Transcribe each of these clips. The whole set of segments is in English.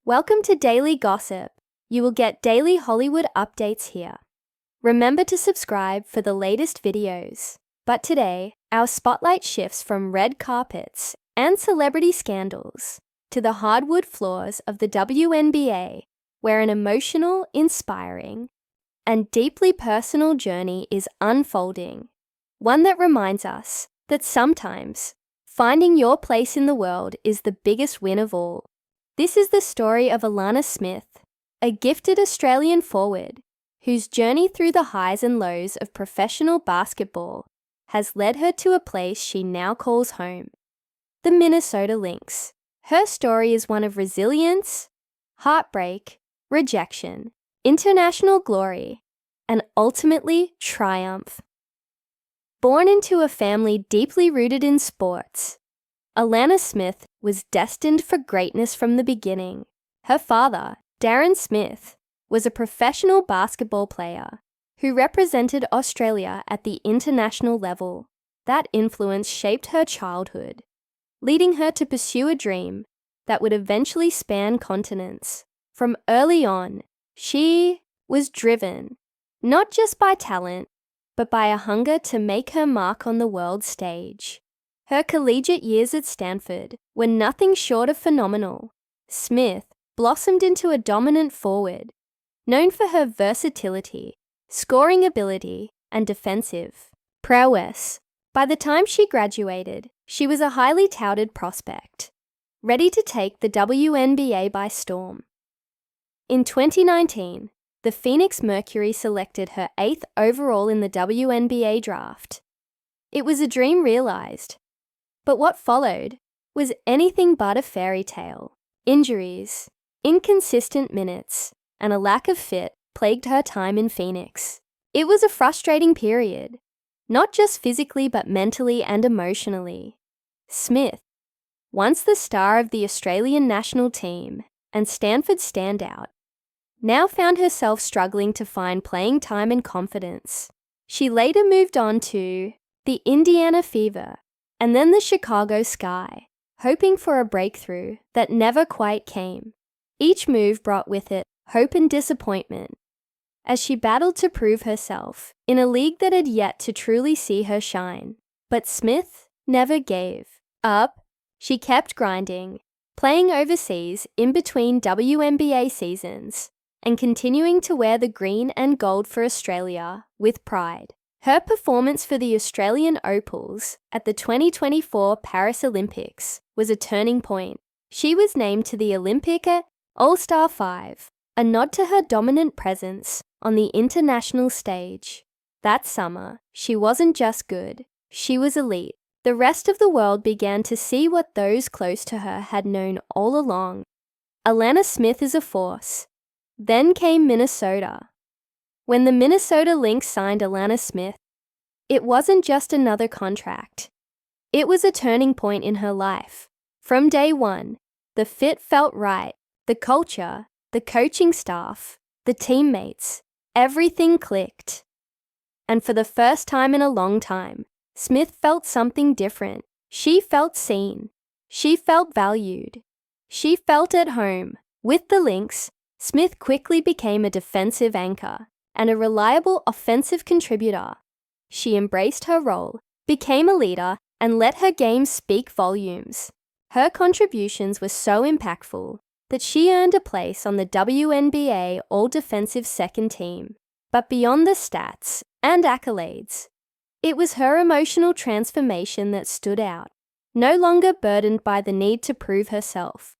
Welcome to Daily Gossip. You will get daily Hollywood updates here. Remember to subscribe for the latest videos. But today, our spotlight shifts from red carpets and celebrity scandals to the hardwood floors of the WNBA, where an emotional, inspiring, and deeply personal journey is unfolding. One that reminds us that sometimes finding your place in the world is the biggest win of all. This is the story of Alanna Smith, a gifted Australian forward whose journey through the highs and lows of professional basketball has led her to a place she now calls home, the Minnesota Lynx. Her story is one of resilience, heartbreak, rejection, international glory, and ultimately triumph. Born into a family deeply rooted in sports, Alanna Smith was destined for greatness from the beginning. Her father, Darren Smith, was a professional basketball player who represented Australia at the international level. That influence shaped her childhood, leading her to pursue a dream that would eventually span continents. From early on, she was driven, not just by talent, but by a hunger to make her mark on the world stage. Her collegiate years at Stanford were nothing short of phenomenal. Smith blossomed into a dominant forward, known for her versatility, scoring ability, and defensive prowess. By the time she graduated, she was a highly touted prospect, ready to take the WNBA by storm. In 2019, the Phoenix Mercury selected her 8th overall in the WNBA draft. It was a dream realized. But what followed was anything but a fairy tale. Injuries, inconsistent minutes, and a lack of fit plagued her time in Phoenix. It was a frustrating period, not just physically but mentally and emotionally. Smith, once the star of the Australian national team and Stanford standout, now found herself struggling to find playing time and confidence. She later moved on to the Indiana Fever, and then the Chicago Sky, hoping for a breakthrough that never quite came. Each move brought with it hope and disappointment, as she battled to prove herself in a league that had yet to truly see her shine. But Smith never gave up. She kept grinding, playing overseas in between WNBA seasons, and continuing to wear the green and gold for Australia with pride. Her performance for the Australian Opals at the 2024 Paris Olympics was a turning point. She was named to the Olympic All-Star 5, a nod to her dominant presence on the international stage. That summer, she wasn't just good, she was elite. The rest of the world began to see what those close to her had known all along. Alanna Smith is a force. Then came Minnesota. When the Minnesota Lynx signed Alanna Smith, it wasn't just another contract. It was a turning point in her life. From day one, the fit felt right. The culture, the coaching staff, the teammates, everything clicked. And for the first time in a long time, Smith felt something different. She felt seen. She felt valued. She felt at home. With the Lynx, Smith quickly became a defensive anchor and a reliable offensive contributor. She embraced her role, became a leader, and let her game speak volumes. Her contributions were so impactful that she earned a place on the WNBA All-Defensive Second Team. But beyond the stats and accolades, it was her emotional transformation that stood out. No longer burdened by the need to prove herself,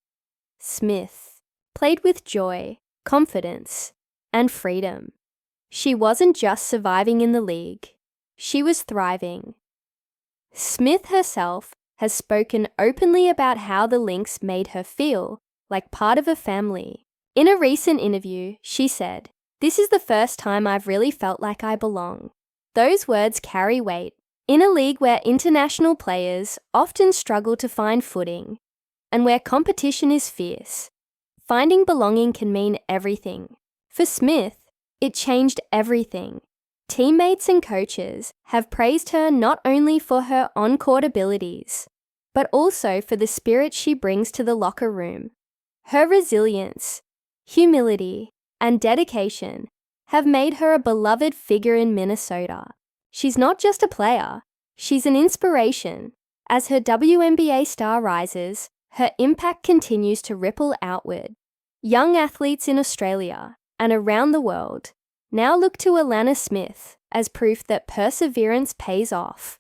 Smith played with joy, confidence, and freedom. She wasn't just surviving in the league, she was thriving. Smith herself has spoken openly about how the Lynx made her feel like part of a family. In a recent interview, she said, "This is the first time I've really felt like I belong." Those words carry weight. In a league where international players often struggle to find footing, and where competition is fierce, finding belonging can mean everything. For Smith, it changed everything. Teammates and coaches have praised her not only for her on-court abilities, but also for the spirit she brings to the locker room. Her resilience, humility, and dedication have made her a beloved figure in Minnesota. She's not just a player, she's an inspiration. As her WNBA star rises, her impact continues to ripple outward. Young athletes in Australia and around the world now look to Alanna Smith as proof that perseverance pays off,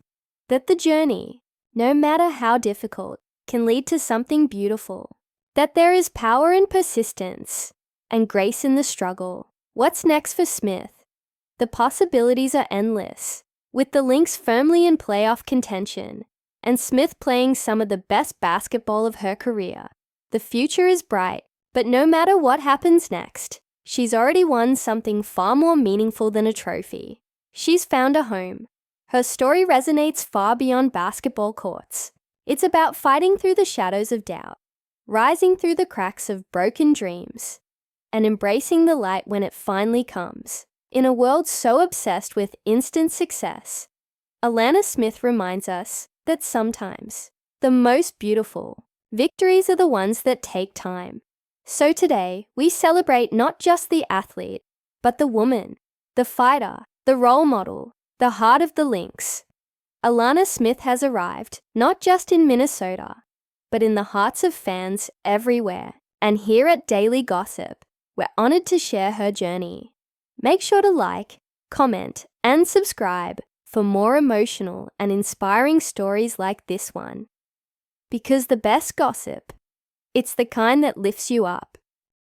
that the journey, no matter how difficult, can lead to something beautiful, that there is power in persistence and grace in the struggle. What's next for Smith? The possibilities are endless, with the Lynx firmly in playoff contention and Smith playing some of the best basketball of her career. The future is bright, but no matter what happens next, she's already won something far more meaningful than a trophy. She's found a home. Her story resonates far beyond basketball courts. It's about fighting through the shadows of doubt, rising through the cracks of broken dreams, and embracing the light when it finally comes. In a world so obsessed with instant success, Alanna Smith reminds us that sometimes the most beautiful victories are the ones that take time. So today, we celebrate not just the athlete, but the woman, the fighter, the role model, the heart of the Lynx. Alanna Smith has arrived not just in Minnesota, but in the hearts of fans everywhere. And here at Daily Gossip, we're honored to share her journey. Make sure to like, comment, and subscribe for more emotional and inspiring stories like this one. Because the best gossip, it's the kind that lifts you up.